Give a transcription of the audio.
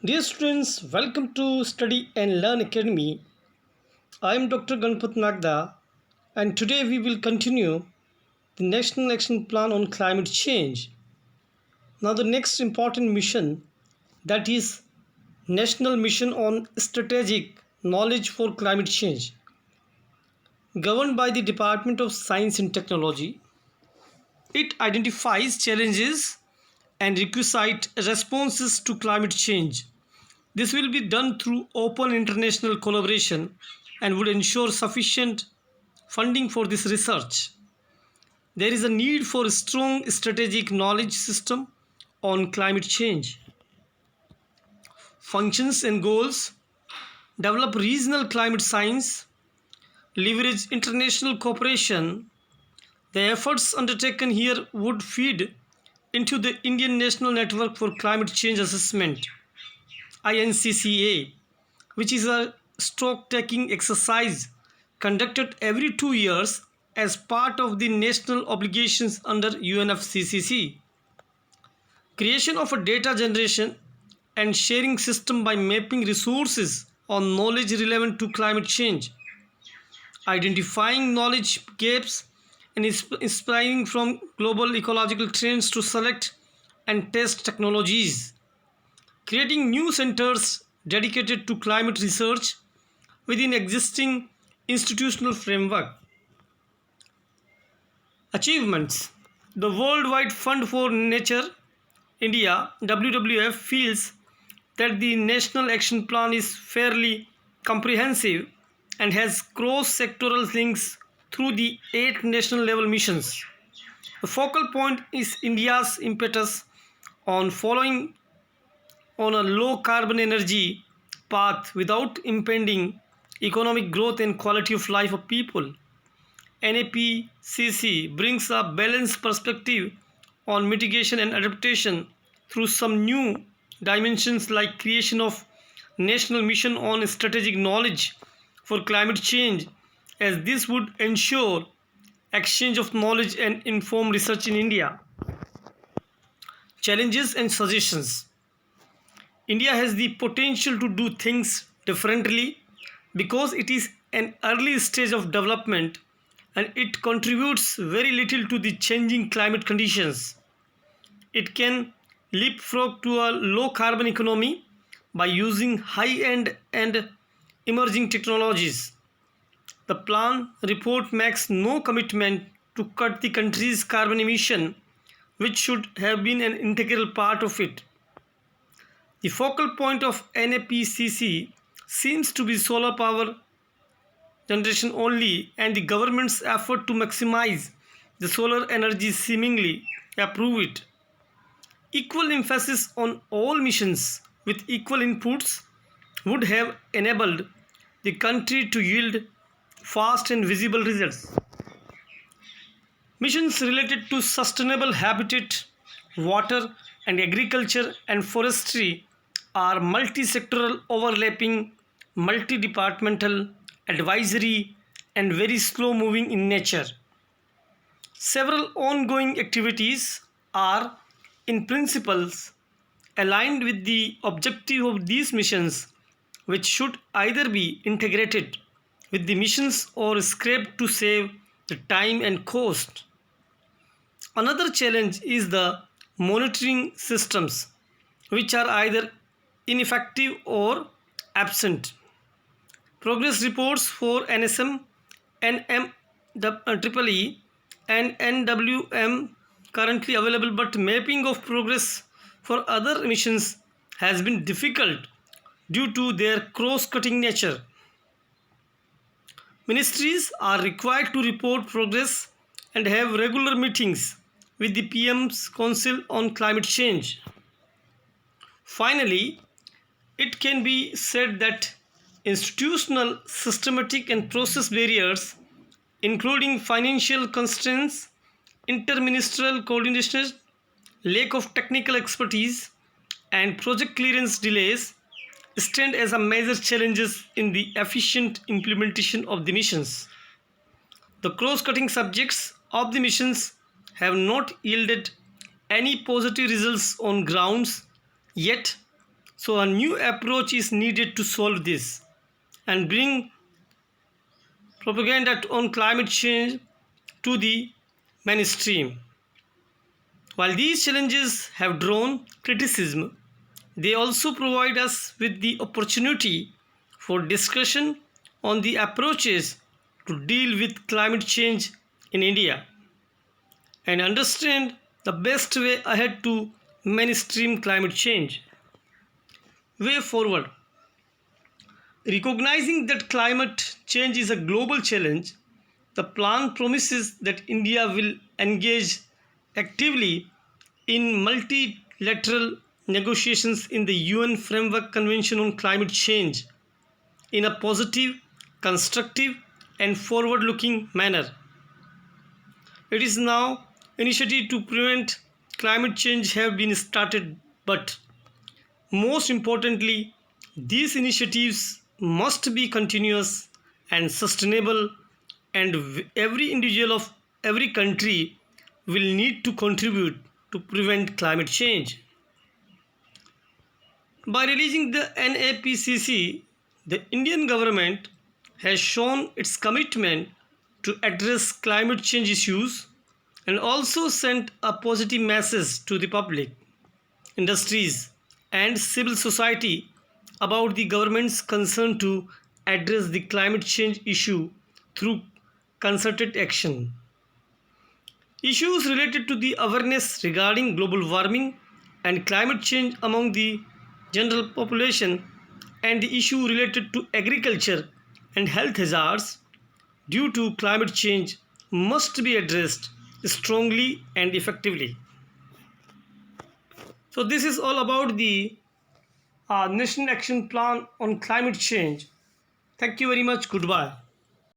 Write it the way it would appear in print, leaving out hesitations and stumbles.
Dear students, welcome to Study and Learn Academy. I am Dr. Ganpat Nagda, and today we will continue the National Action Plan on Climate Change. Now, the next important mission, that is National Mission on Strategic Knowledge for Climate Change, governed by the Department of Science and Technology. It identifies challenges and requisite responses to climate change. This will be done through open international collaboration and would ensure sufficient funding for this research. There is a need for a strong strategic knowledge system on climate change. Functions and goals: develop regional climate science, leverage international cooperation. The efforts undertaken here would feed into the Indian National Network for Climate Change Assessment INCCA, which is a stock-taking exercise conducted every 2 years as part of the national obligations under UNFCCC. Creation of a data generation and sharing system by mapping resources on knowledge relevant to climate change, identifying knowledge gaps and inspiring from global ecological trends to select and test technologies, creating new centers dedicated to climate research within existing institutional framework. Achievements: the Worldwide Fund for Nature India WWF feels that the National Action Plan is fairly comprehensive and has cross-sectoral links through the 8 national level missions. The focal point is India's impetus on following on a low carbon energy path without impeding economic growth and quality of life of people. NAPCC brings a balanced perspective on mitigation and adaptation through some new dimensions like creation of national mission on strategic knowledge for climate change, as this would ensure exchange of knowledge and inform research in India. Challenges and suggestions: India has the potential to do things differently because it is an early stage of development and it contributes very little to the changing climate conditions. It can leapfrog to a low carbon economy by using high end and emerging technologies. The plan report makes no commitment to cut the country's carbon emission, which should have been an integral part of it. The focal point of NAPCC seems to be solar power generation only, and the government's effort to maximize the solar energy seemingly approve it. Equal emphasis on all missions with equal inputs would have enabled the country to yield fast and visible results. Missions related to sustainable habitat, water, and agriculture and forestry are multi-sectoral, overlapping, multi-departmental, advisory, and very slow moving in nature. Several ongoing activities are in principles aligned with the objective of these missions, which should either be integrated with the missions or scrapped to save the time and cost. Another challenge is the monitoring systems, which are either ineffective or absent. Progress reports for NSM, NMEEE, and NWM currently available, but mapping of progress for other missions has been difficult due to their cross-cutting nature. Ministries are required to report progress and have regular meetings with the PM's Council on Climate Change. Finally, it can be said that institutional, systematic, and process barriers, including financial constraints, interministerial coordination, lack of technical expertise, and project clearance delays, stand as a major challenges in the efficient implementation of the missions. The cross-cutting subjects of the missions have not yielded any positive results on grounds yet, So a new approach is needed to solve this and bring propaganda on climate change to the mainstream. While these challenges have drawn criticism, they also provide us with the opportunity for discussion on the approaches to deal with climate change in India and understand the best way ahead to mainstream climate change. Way forward. Recognizing that climate change is a global challenge, the plan promises that India will engage actively in multilateral negotiations in the UN Framework Convention on Climate Change in a positive, constructive, and forward looking manner. It is now initiative to prevent climate change have been started, but most importantly, these initiatives must be continuous and sustainable, and every individual of every country will need to contribute to prevent climate change. By releasing the NAPCC, the Indian government has shown its commitment to address climate change issues and also sent a positive message to the public, industries, and civil society about the government's concern to address the climate change issue through concerted action. Issues related to the awareness regarding global warming and climate change among the general population and the issue related to agriculture and health hazards due to climate change must be addressed strongly and effectively. So this is all about the National Action Plan on Climate Change. Thank you very much. Goodbye.